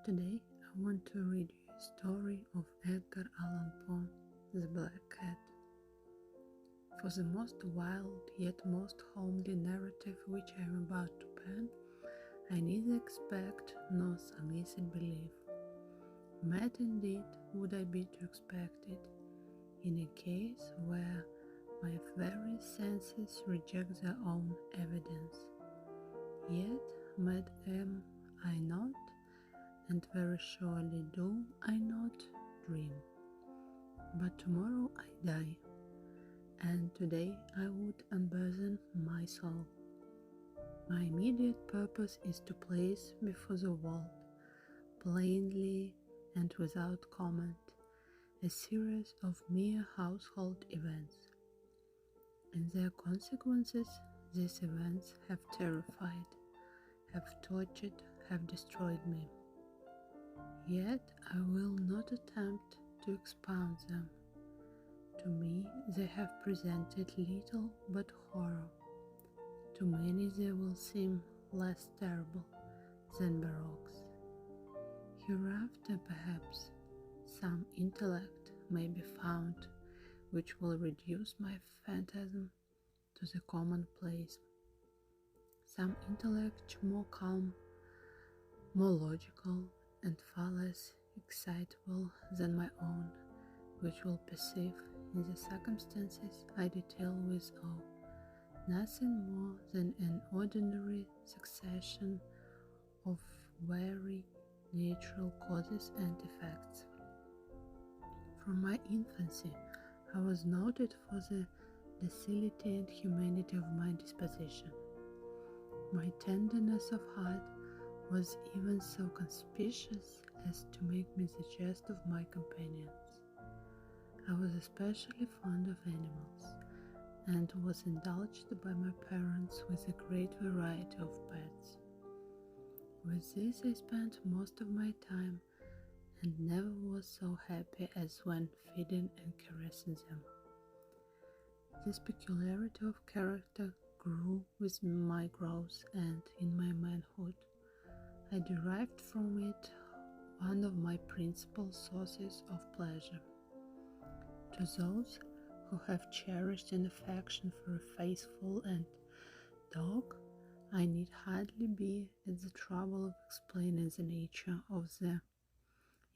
Today I want to read you a story of Edgar Allan Poe, The Black Cat. For the most wild yet most homely narrative which I am about to pen, I neither expect nor solicit belief. Mad indeed would I be to expect it, in a case where my very senses reject their own evidence. Yet mad am I not, and very surely do I not dream. But tomorrow I die, and today I would unburden my soul. My immediate purpose is to place before the world, plainly and without comment, a series of mere household events. In their consequences, these events have terrified, have tortured, have destroyed me. Yet I will not attempt to expound them. To me they have presented little but horror. To many they will seem less terrible than barroques. Hereafter perhaps some intellect may be found which will reduce my phantasm to the commonplace. Some intellect more calm, more logical, and far less excitable than my own, which will perceive in the circumstances I detail with awe nothing more than an ordinary succession of very natural causes and effects. From my infancy I was noted for the docility and humanity of my disposition. My tenderness of heart was even so conspicuous as to make me the jest of my companions. I was especially fond of animals, and was indulged by my parents with a great variety of pets. With this I spent most of my time, and never was so happy as when feeding and caressing them. This peculiarity of character grew with my growth, and in my manhood I derived from it one of my principal sources of pleasure. To those who have cherished an affection for a faithful and dog, I need hardly be at the trouble of explaining the nature of the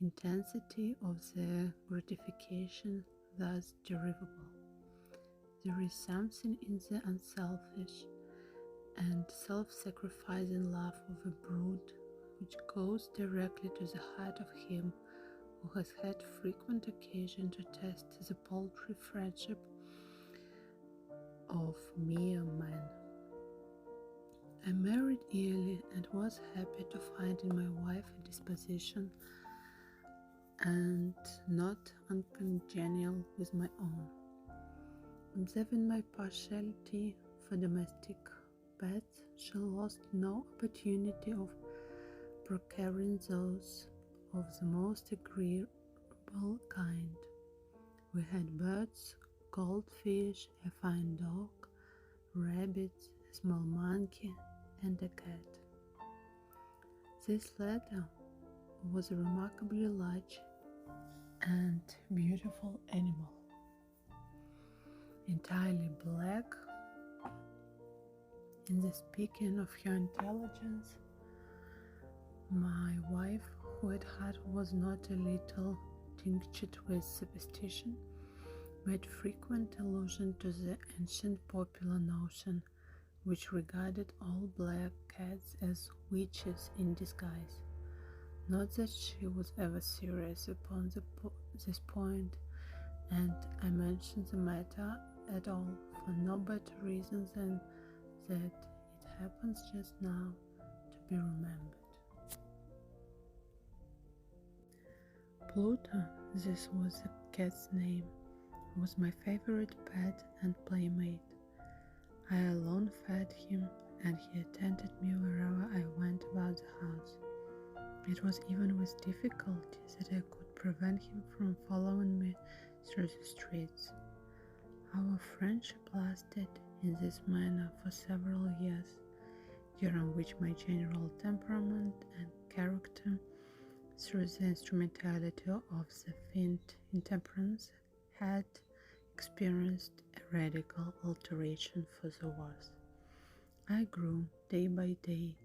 intensity of the gratification thus derivable. There is something in the unselfish and self-sacrificing love of a brute which goes directly to the heart of him who has had frequent occasion to test the paltry friendship of mere men. I married early and was happy to find in my wife a disposition and not uncongenial with my own. Observing my partiality for domestic pets, she lost no opportunity of procuring those of the most agreeable kind. We had birds, goldfish, a fine dog, rabbits, a small monkey, and a cat. This latter was a remarkably large and beautiful animal, entirely black. In the speaking of her intelligence, my wife, who at heart was not a little tinctured with superstition, made frequent allusion to the ancient popular notion which regarded all black cats as witches in disguise. Not that she was ever serious upon this point, and I mention the matter at all for no better reason than that it happens just now to be remembered. Pluto, this was the cat's name, was my favorite pet and playmate. I alone fed him, and he attended me wherever I went about the house. It was even with difficulty that I could prevent him from following me through the streets. Our friendship lasted in this manner for several years, during which my general temperament and character through the instrumentality of the faint intemperance, had experienced a radical alteration for the worse. I grew day by day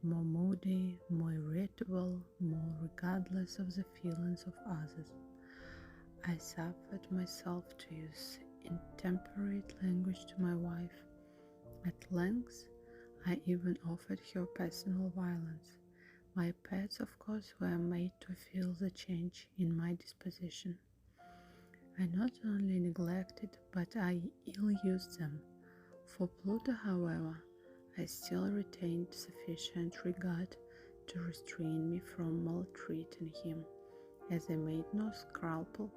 more moody, more irritable, more regardless of the feelings of others. I suffered myself to use intemperate language to my wife. At length, I even offered her personal violence. My pets, of course, were made to feel the change in my disposition. I not only neglected, but I ill-used them. For Pluto, however, I still retained sufficient regard to restrain me from maltreating him, as I made no scruple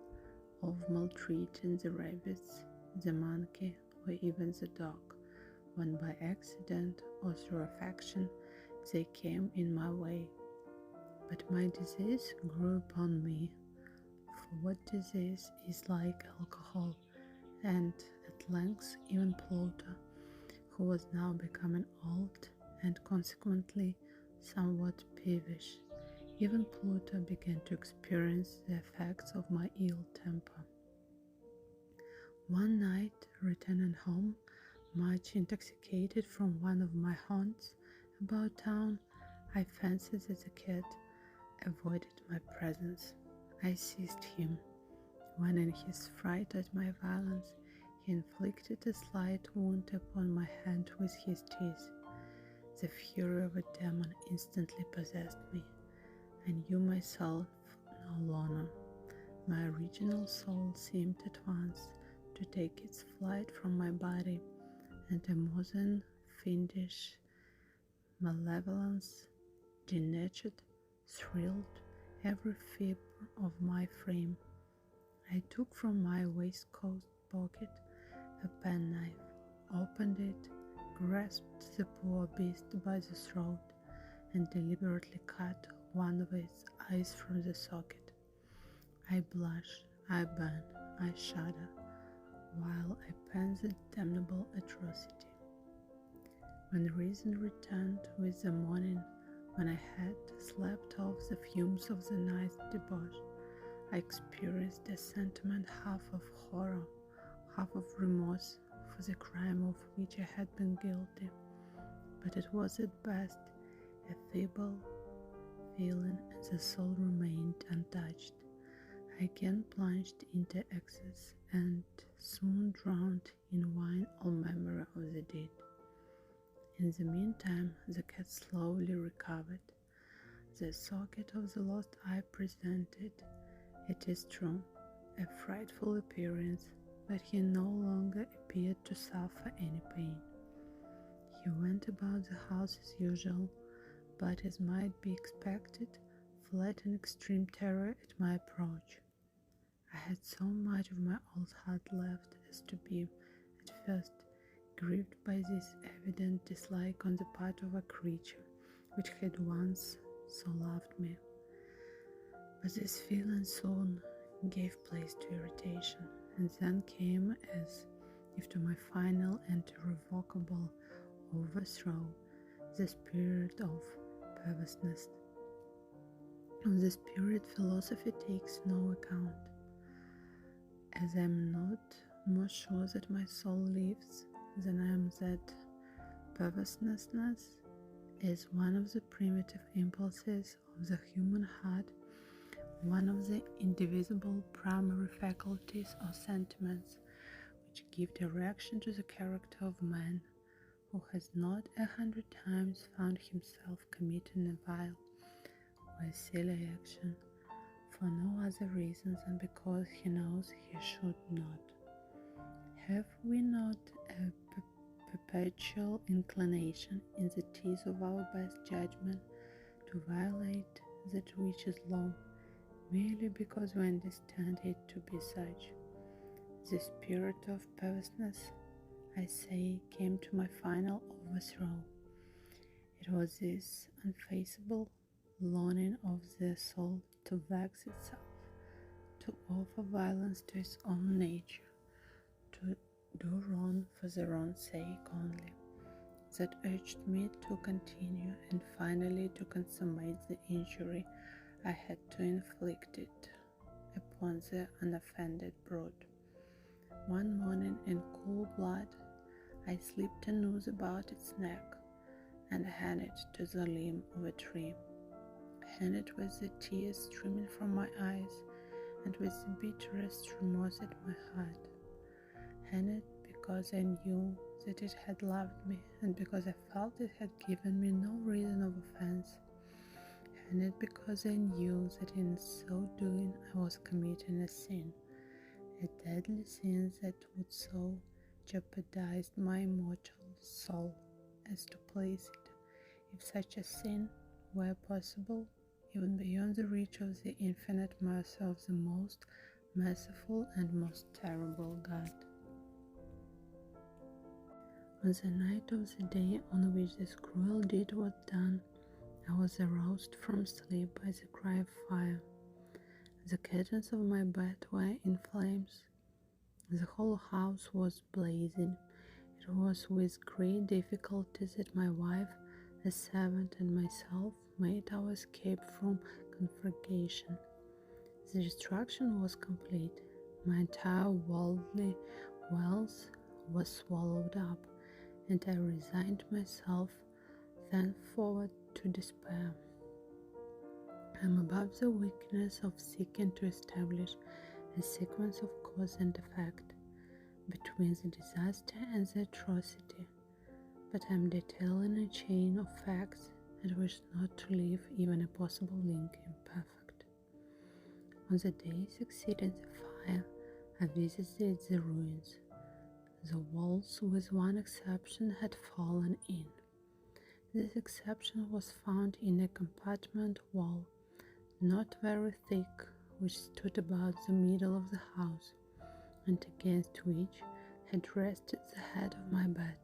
of maltreating the rabbits, the monkey, or even the dog, when by accident or through affection they came in my way. But my disease grew upon me, for what disease is like alcohol, and at length even Pluto, who was now becoming old and consequently somewhat peevish, even Pluto began to experience the effects of my ill temper. One night, returning home, much intoxicated from one of my haunts about town, I fancied that the cat avoided my presence. I seized him, when in his fright at my violence, he inflicted a slight wound upon my hand with his teeth. The fury of a demon instantly possessed me. I knew myself no longer. My original soul seemed at once to take its flight from my body, and a more than fiendish malevolence denatured, thrilled every fibre of my frame. I took from my waistcoat pocket a penknife, opened it, grasped the poor beast by the throat, and deliberately cut one of its eyes from the socket. I blush, I burn, I shudder, while I pen the damnable atrocity. When reason returned with the morning, when I had slept off the fumes of the night's debauch, I experienced a sentiment half of horror, half of remorse for the crime of which I had been guilty, but it was at best a feeble feeling, and the soul remained untouched. I again plunged into excess, and soon drowned in wine all memory of the deed. In the meantime, the cat slowly recovered. The socket of the lost eye presented, it is true, a frightful appearance, but he no longer appeared to suffer any pain. He went about the house as usual, but as might be expected, fled in extreme terror at my approach. I had so much of my old heart left as to be, at first, grieved by this evident dislike on the part of a creature which had once so loved me. But this feeling soon gave place to irritation, and then came, as if to my final and irrevocable overthrow, the spirit of perverseness. Of this spirit philosophy takes no account. As I am not more sure that my soul lives than I am that perverseness is one of the primitive impulses of the human heart, one of the indivisible primary faculties or sentiments which give direction to the character of man, who has not 100 times found himself committing a vile or a silly action for no other reason than because he knows he should not. Have we not a perpetual inclination in the teeth of our best judgment to violate that which is law, merely because we understand it to be such? The spirit of perverseness, I say, came to my final overthrow. It was this unfaceable longing of the soul to vex itself, to offer violence to its own nature, to do wrong for the wrong's sake only, that urged me to continue and finally to consummate the injury I had to inflict it upon the unoffended brute. One morning in cool blood, I slipped a noose about its neck and hung it to the limb of a tree. Hung it with the tears streaming from my eyes and with the bitterest remorse at my heart. Hung it because I knew that it had loved me and because I felt it had given me no reason of offense. Hung it because I knew that in so doing I was committing a sin, a deadly sin that would so jeopardize my immortal soul as to place it, if such a sin were possible, even beyond the reach of the infinite mercy of the most merciful and most terrible God. On the night of the day on which this cruel deed was done, I was aroused from sleep by the cry of fire. The curtains of my bed were in flames. The whole house was blazing. It was with great difficulty that my wife, the servant, and myself made our escape from conflagration. The destruction was complete. My entire worldly wealth was swallowed up, and I resigned myself thenceforward to despair. I am above the weakness of seeking to establish a sequence of cause and effect between the disaster and the atrocity, but I am detailing a chain of facts and wish not to leave even a possible link imperfect. On the day succeeding the fire, I visited the ruins. The walls, with one exception, had fallen in. This exception was found in a compartment wall, not very thick, which stood about the middle of the house, and against which had rested the head of my bed.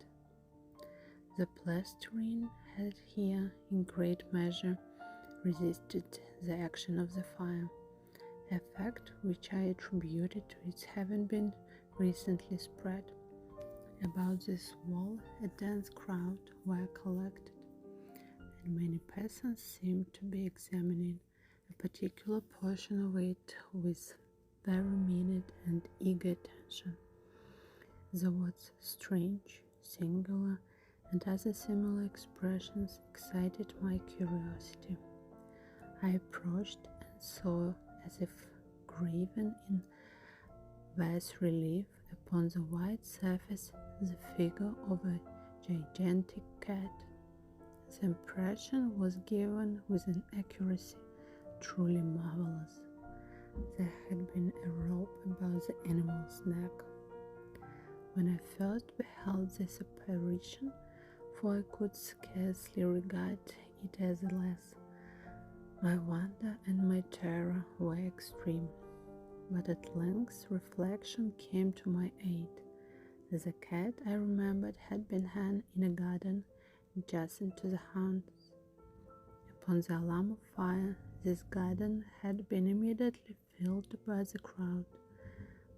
The plastering had here, in great measure, resisted the action of the fire, a fact which I attributed to its having been recently spread. About this wall a dense crowd were collected, and many persons seemed to be examining a particular portion of it with very minute and eager attention. The words strange, singular, and other similar expressions excited my curiosity. I approached and saw, as if graven in bas relief upon the white surface, the figure of a gigantic cat. The impression was given with an accuracy truly marvelous. There had been a rope about the animal's neck. When I first beheld this apparition, for I could scarcely regard it as less, my wonder and my terror were extreme. But at length reflection came to my aid. The cat, I remembered, had been hung in a garden adjacent to the house. Upon the alarm of fire, this garden had been immediately filled by the crowd,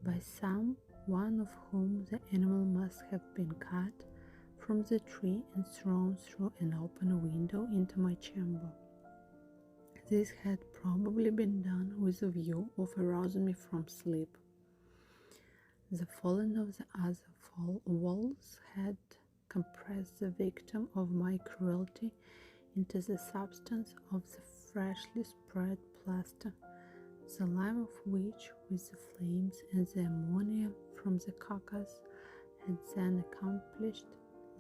by some one of whom the animal must have been cut from the tree and thrown through an open window into my chamber. This had probably been done with a view of arousing me from sleep. The falling of the other walls had compressed the victim of my cruelty into the substance of the freshly spread plaster, the lime of which, with the flames and the ammonia from the carcass, had then accomplished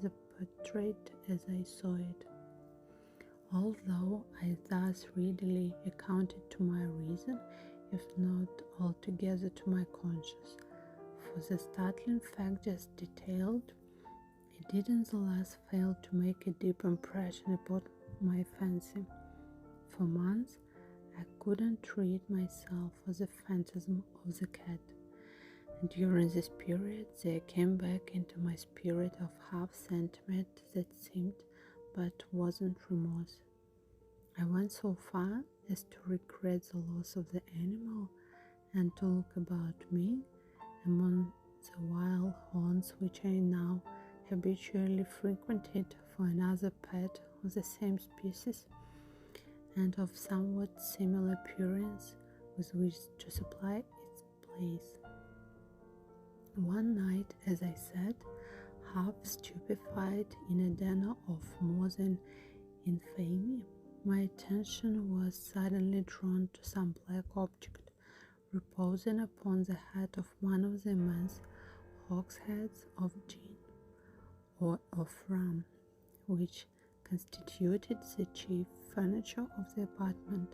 the portrait as I saw it. Although I thus readily accounted to my reason, if not altogether to my conscience, for the startling fact just detailed, it did nonetheless fail to make a deep impression upon my fancy. For months I couldn't rid myself of the phantasm of the cat, and during this period there came back into my spirit of half sentiment that seemed but wasn't remorse. I went so far as to regret the loss of the animal and to look about me among the wild haunts which I now habitually frequented for another pet of the same species, and of somewhat similar appearance with which to supply its place. One night, as I sat, half stupefied in a dinner of more than infamy, my attention was suddenly drawn to some black object reposing upon the head of one of the immense hogsheads of gin or of rum, which constituted the chief furniture of the apartment.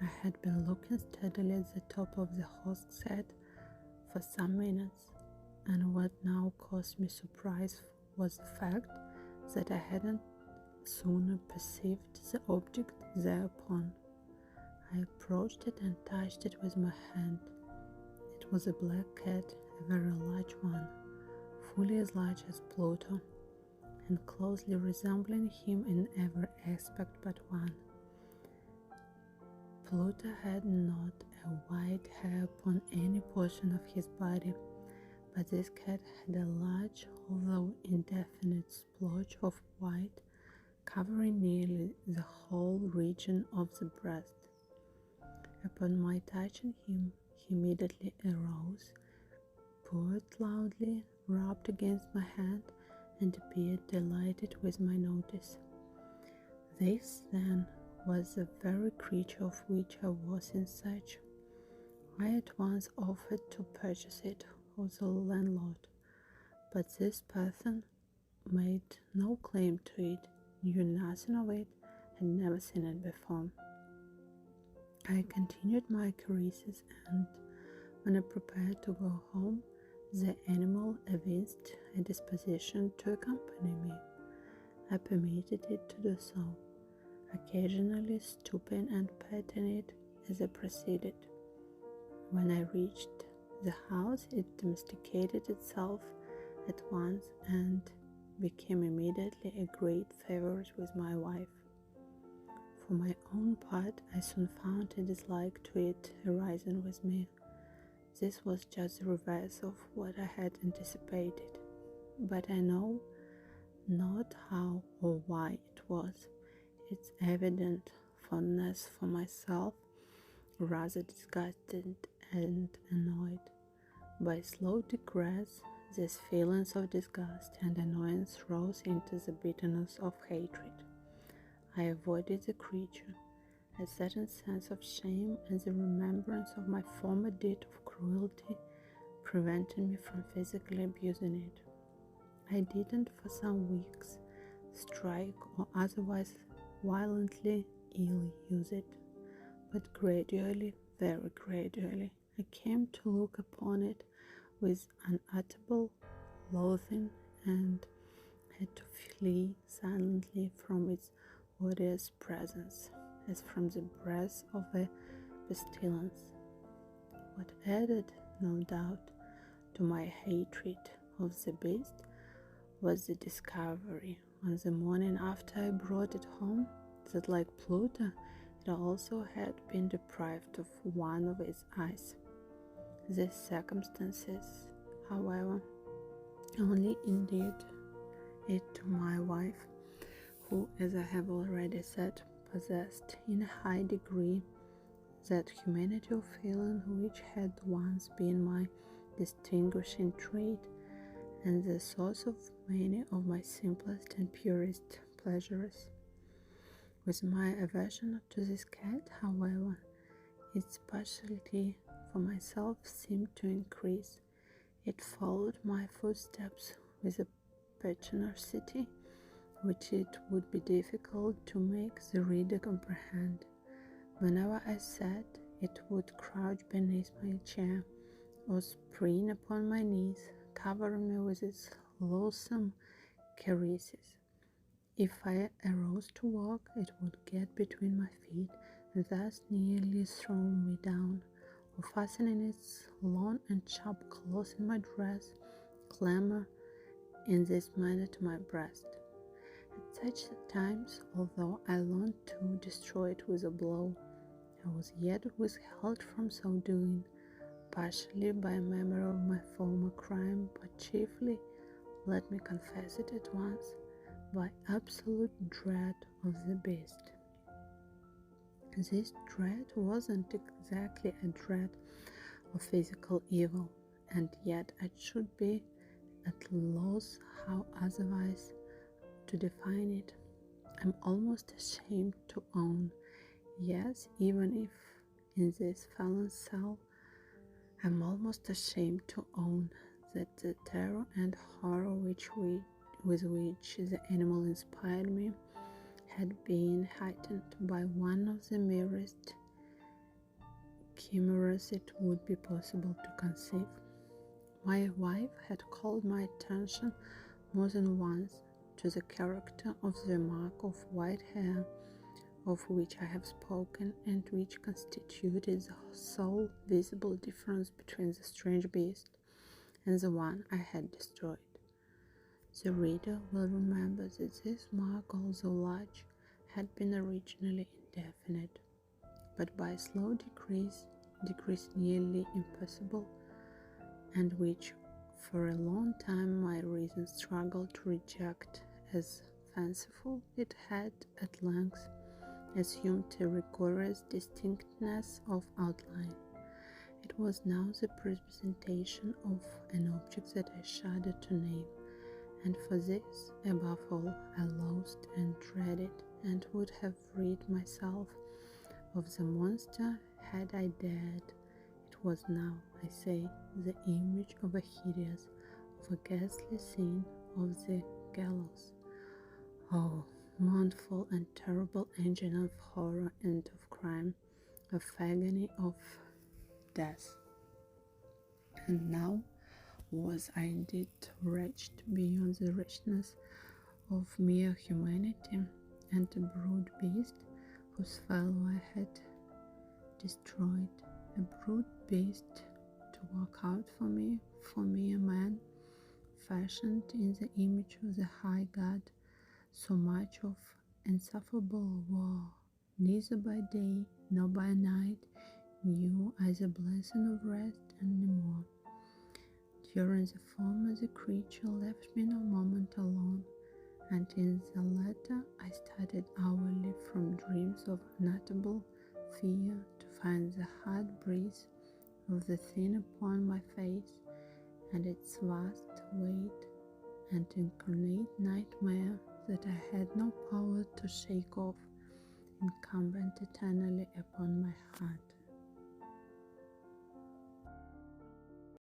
I had been looking steadily at the top of the hogshead for some minutes, and what now caused me surprise was the fact that I hadn't sooner perceived the object thereupon. I approached it and touched it with my hand. It was a black cat, a very large one, fully as large as Pluto, and closely resembling him in every aspect but one. Pluto had not a white hair upon any portion of his body, but this cat had a large, although indefinite splotch of white, covering nearly the whole region of the breast. Upon my touching him, he immediately arose, purred loudly, rubbed against my hand, and appeared delighted with my notice. This, then, was the very creature of which I was in search. I at once offered to purchase it of the landlord, but this person made no claim to it, knew nothing of it, had never seen it before. I continued my caresses, and when I prepared to go home, the animal evinced a disposition to accompany me. I permitted it to do so, occasionally stooping and petting it as I proceeded. When I reached the house, it domesticated itself at once and became immediately a great favorite with my wife. For my own part, I soon found a dislike to it arising with me. This was just the reverse of what I had anticipated, but I know not how or why it was. Its evident fondness for myself rather disgusted and annoyed. By slow degrees, these feelings of disgust and annoyance rose into the bitterness of hatred. I avoided the creature. A certain sense of shame and the remembrance of my former deed of cruelty prevented me from physically abusing it. I didn't for some weeks strike or otherwise violently ill-use it, but gradually, very gradually, I came to look upon it with unutterable loathing and had to flee silently from its odious presence, as from the breath of a pestilence. What added, no doubt, to my hatred of the beast was the discovery, on the morning after I brought it home, that like Pluto, it also had been deprived of one of its eyes. These circumstances, however, only endeared it to my wife, who, as I have already said, possessed in a high degree that humanity of feeling which had once been my distinguishing trait and the source of many of my simplest and purest pleasures. With my aversion to this cat, however, its partiality for myself seemed to increase. It followed my footsteps with a pertinacity which it would be difficult to make the reader comprehend. Whenever I sat, it would crouch beneath my chair or spring upon my knees, covering me with its loathsome caresses. If I arose to walk, it would get between my feet, thus nearly throwing me down, or fastening its long and sharp claws in my dress, clamber in this manner to my breast. At such times, although I longed to destroy it with a blow, I was yet withheld from so doing, partially by a memory of my former crime, but chiefly, let me confess it at once, by absolute dread of the beast. This dread wasn't exactly a dread of physical evil, and yet I should be at loss how otherwise to define it. I'm almost ashamed to own, yes, even if in this fallen cell, I'm almost ashamed to own that the terror and horror with which the animal inspired me had been heightened by one of the merest chimeras it would be possible to conceive. My wife had called my attention more than once to the character of the mark of white hair of which I have spoken, and which constituted the sole visible difference between the strange beast and the one I had destroyed. The reader will remember that this mark, although large, had been originally indefinite, but by slow degrees nearly impossible, and which for a long time my reason struggled to reject as fanciful, it had at length assumed a rigorous distinctness of outline. It was now the representation of an object that I shuddered to name, and for this, above all, I loathed and dreaded, and would have rid myself of the monster had I dared. It was now, I say, the image of a hideous, of a ghastly scene of the gallows. Oh, mournful and terrible engine of horror and of crime, of agony, of death. And now was I indeed wretched beyond the wretchedness of mere humanity, and a brute beast whose fellow I had destroyed, a brute beast to work out for me a man, fashioned in the image of the high God, so much of insufferable woe, neither by day nor by night knew I the blessing of rest any more. During the former the creature left me no moment alone, and in the latter I started hourly from dreams of unutterable fear to find the hard breeze of the thing upon my face, and its vast weight, and incarnate nightmare that I had no power to shake off, incumbent eternally upon my heart.